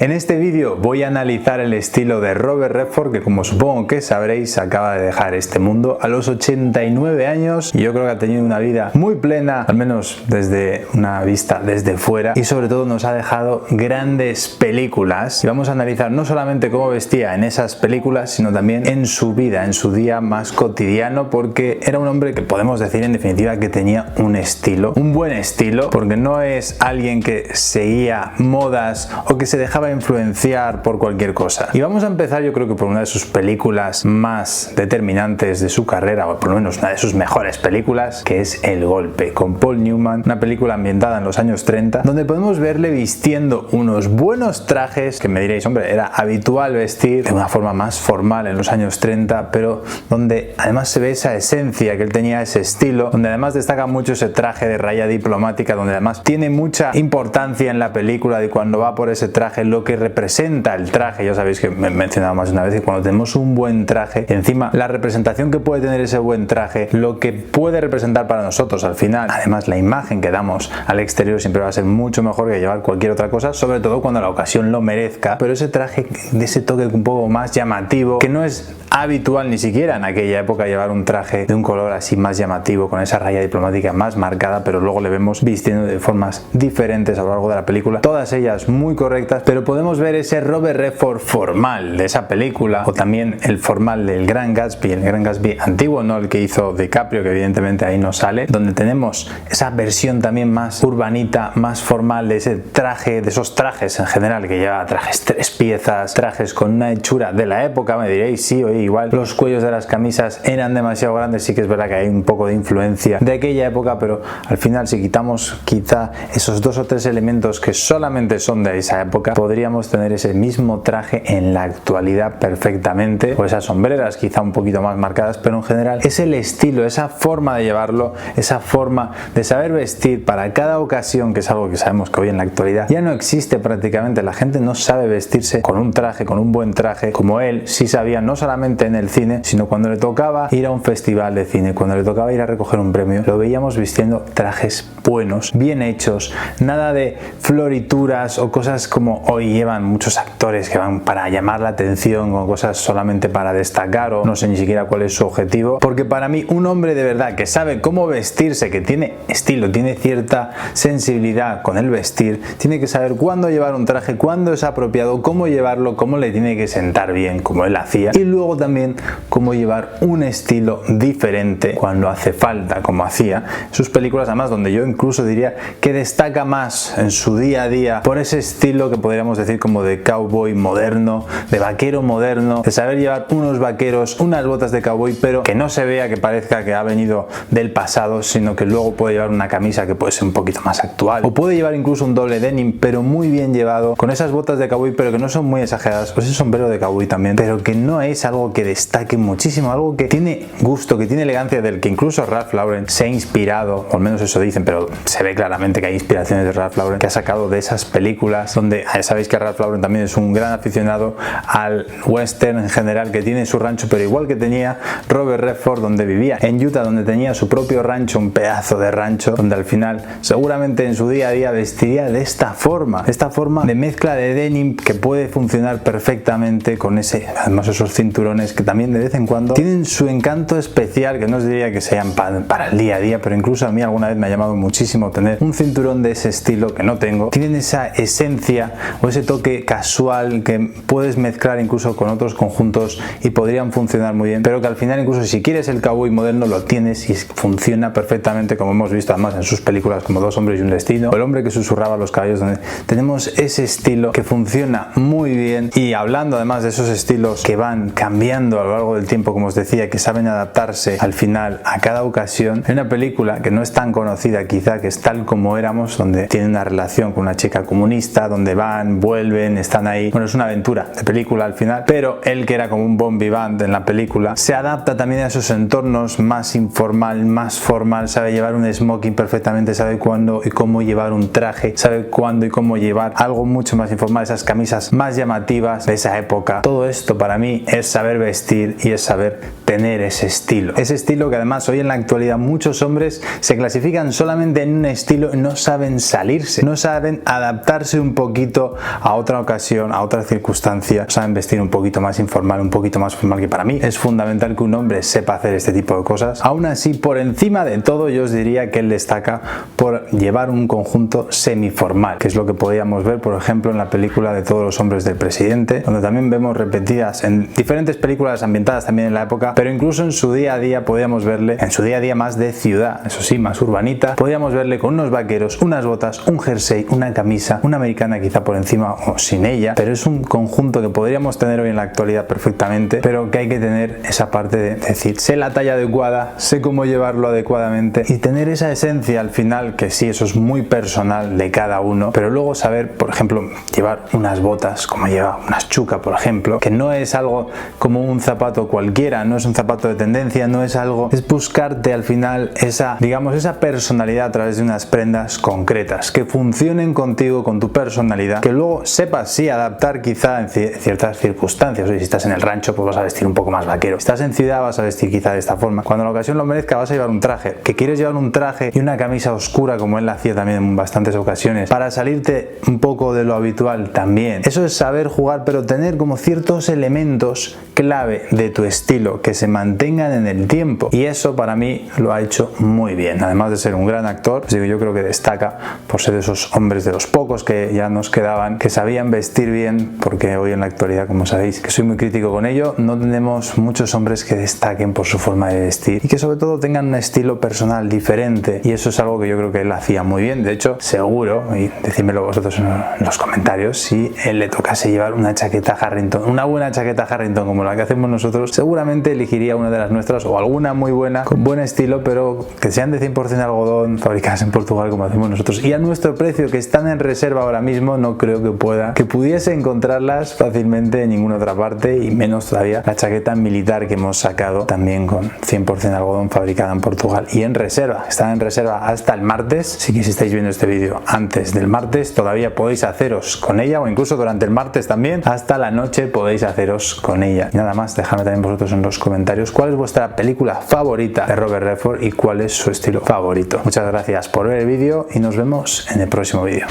En este vídeo voy a analizar el estilo de Robert Redford, que como supongo que sabréis acaba de dejar este mundo a los 89 años y yo creo que ha tenido una vida muy plena, al menos desde una vista desde fuera, y sobre todo nos ha dejado grandes películas y vamos a analizar no solamente cómo vestía en esas películas, sino también en su vida, en su día más cotidiano, porque era un hombre que podemos decir en definitiva que tenía un estilo, un buen estilo, porque no es alguien que seguía modas o que se dejaba influenciar por cualquier cosa. Y vamos a empezar, yo creo que por una de sus películas más determinantes de su carrera, o por lo menos una de sus mejores películas, que es El Golpe, con Paul Newman, una película ambientada en los años 30, donde podemos verle vistiendo unos buenos trajes que me diréis, hombre, era habitual vestir de una forma más formal en los años 30, pero donde además se ve esa esencia que él tenía, ese estilo, donde además destaca mucho ese traje de raya diplomática, donde además tiene mucha importancia en la película de cuando va por ese traje, lo que representa el traje. Ya sabéis que me he mencionado más de una vez que cuando tenemos un buen traje, encima la representación que puede tener ese buen traje, lo que puede representar para nosotros al final, además la imagen que damos al exterior siempre va a ser mucho mejor que llevar cualquier otra cosa, sobre todo cuando la ocasión lo merezca, pero ese traje de ese toque un poco más llamativo, que no es habitual ni siquiera en aquella época llevar un traje de un color así más llamativo, con esa raya diplomática más marcada, pero luego le vemos vistiendo de formas diferentes a lo largo de la película, todas ellas muy correctas, pero podemos ver ese Robert Redford formal de esa película, o también el formal del Gran Gatsby, el Gran Gatsby antiguo, no el que hizo DiCaprio, que evidentemente ahí no sale, donde tenemos esa versión también más urbanita, más formal de ese traje, de esos trajes en general, que lleva trajes 3 piezas, trajes con una hechura de la época, me diréis, sí, oye, igual los cuellos de las camisas eran demasiado grandes, sí que es verdad que hay un poco de influencia de aquella época, pero al final si quitamos quizá esos 2 o 3 elementos que solamente son de esa época, podríamos tener ese mismo traje en la actualidad perfectamente, o esas sombreras quizá un poquito más marcadas, pero en general es el estilo, esa forma de llevarlo, esa forma de saber vestir para cada ocasión, que es algo que sabemos que hoy en la actualidad ya no existe prácticamente. La gente no sabe vestirse con un traje, con un buen traje, como él sí sabía, no solamente en el cine, sino cuando le tocaba ir a un festival de cine, cuando le tocaba ir a recoger un premio, lo veíamos vistiendo trajes buenos, bien hechos, nada de florituras o cosas como hoy llevan muchos actores que van para llamar la atención, con cosas solamente para destacar, o no sé ni siquiera cuál es su objetivo, porque para mí un hombre de verdad que sabe cómo vestirse, que tiene estilo, tiene cierta sensibilidad con el vestir, tiene que saber cuándo llevar un traje, cuándo es apropiado, cómo llevarlo, cómo le tiene que sentar bien, como él hacía, y luego también cómo llevar un estilo diferente cuando hace falta, como hacía sus películas, además donde yo incluso diría que destaca más en su día a día por ese estilo que podríamos decir como de cowboy moderno, de vaquero moderno, de saber llevar unos vaqueros, unas botas de cowboy, pero que no se vea, que parezca que ha venido del pasado, sino que luego puede llevar una camisa que puede ser un poquito más actual, o puede llevar incluso un doble denim, pero muy bien llevado, con esas botas de cowboy, pero que no son muy exageradas, o ese sombrero de cowboy también, pero que no es algo que destaque muchísimo, algo que tiene gusto, que tiene elegancia, del que incluso Ralph Lauren se ha inspirado, o al menos eso dicen, pero se ve claramente que hay inspiraciones de Ralph Lauren que ha sacado de esas películas, donde ya sabéis que Ralph Lauren también es un gran aficionado al western en general, que tiene su rancho, pero igual que tenía Robert Redford, donde vivía en Utah, donde tenía su propio rancho, un pedazo de rancho, donde al final seguramente en su día a día vestiría de esta forma de mezcla de denim que puede funcionar perfectamente con ese, además esos cinturones que también de vez en cuando tienen su encanto especial, que no os diría que sean para el día a día, pero incluso a mí alguna vez me ha llamado muchísimo tener un cinturón de ese estilo, que no tengo. Tienen esa esencia o ese toque casual que puedes mezclar incluso con otros conjuntos y podrían funcionar muy bien, pero que al final incluso si quieres el cowboy moderno lo tienes y funciona perfectamente, como hemos visto además en sus películas como Dos hombres y un destino, o El hombre que susurraba a los caballos, donde tenemos ese estilo que funciona muy bien. Y hablando además de esos estilos que van cambiando a lo largo del tiempo, como os decía, que saben adaptarse al final a cada ocasión, hay una película que no es tan conocida quizá, que es Tal como éramos, donde tiene una relación con una chica comunista, donde van, vuelven, están ahí, bueno, es una aventura de película al final, pero él, que era como un bon vivant en la película, se adapta también a esos entornos más informal, más formal, sabe llevar un smoking perfectamente, sabe cuándo y cómo llevar un traje, sabe cuándo y cómo llevar algo mucho más informal, esas camisas más llamativas de esa época. Todo esto para mí es saber vestir y es saber tener ese estilo que además hoy en la actualidad muchos hombres se clasifican solamente en un estilo y no saben salirse, no saben adaptarse un poquito a otra ocasión, a otra circunstancia, saben vestir un poquito más informal, un poquito más formal, que para mí es fundamental que un hombre sepa hacer este tipo de cosas. Aún así, por encima de todo, yo os diría que él destaca por llevar un conjunto semiformal, que es lo que podíamos ver, por ejemplo, en la película de Todos los hombres del presidente, donde también vemos repetidas en diferentes películas ambientadas también en la época, pero incluso en su día a día podíamos verle, en su día a día más de ciudad, eso sí, más urbanita, podíamos verle con unos vaqueros, unas botas, un jersey, una camisa, una americana quizá por encima o sin ella, pero es un conjunto que podríamos tener hoy en la actualidad perfectamente, pero que hay que tener esa parte de decir, sé la talla adecuada, sé cómo llevarlo adecuadamente y tener esa esencia al final, que sí, eso es muy personal de cada uno, pero luego saber, por ejemplo, llevar unas botas como lleva unas Chuca, por ejemplo, que no es algo como un zapato cualquiera, no es un zapato de tendencia, no es algo, es buscarte al final esa, digamos, esa personalidad a través de unas prendas concretas, que funcionen contigo, con tu personalidad, que luego sepas sí adaptar quizá en ciertas circunstancias. Oye, si estás en el rancho pues vas a vestir un poco más vaquero, si estás en ciudad vas a vestir quizá de esta forma, cuando la ocasión lo merezca vas a llevar un traje, que quieres llevar un traje y una camisa oscura como él hacía también en bastantes ocasiones, para salirte un poco de lo habitual también. Eso es saber jugar, pero tener como ciertos elementos clave de tu estilo que se mantengan en el tiempo, y eso para mí lo ha hecho muy bien, además de ser un gran actor. Así que yo creo que destaca por ser de esos hombres, de los pocos que ya nos quedaban, que sabían vestir bien, porque hoy en la actualidad, como sabéis, que soy muy crítico con ello, no tenemos muchos hombres que destaquen por su forma de vestir y que sobre todo tengan un estilo personal diferente, y eso es algo que yo creo que él hacía muy bien. De hecho, seguro, y decídmelo vosotros en los comentarios, si él le tocase llevar una chaqueta Harrington, una buena chaqueta Harrington como la que hacemos nosotros, seguramente elegiría una de las nuestras o alguna muy buena, con buen estilo, pero que sean de 100% algodón, fabricadas en Portugal como hacemos nosotros, y a nuestro precio, que están en reserva ahora mismo, no creo que pudiese encontrarlas fácilmente en ninguna otra parte, y menos todavía la chaqueta militar que hemos sacado también con 100% algodón, fabricada en Portugal y en reserva. Están en reserva hasta el martes, así que si estáis viendo este vídeo antes del martes todavía podéis haceros con ella, o incluso durante el martes también, hasta la noche podéis haceros con ella. Y nada más, dejadme también vosotros en los comentarios cuál es vuestra película favorita de Robert Redford y cuál es su estilo favorito. Muchas gracias por ver el vídeo y nos vemos en el próximo vídeo.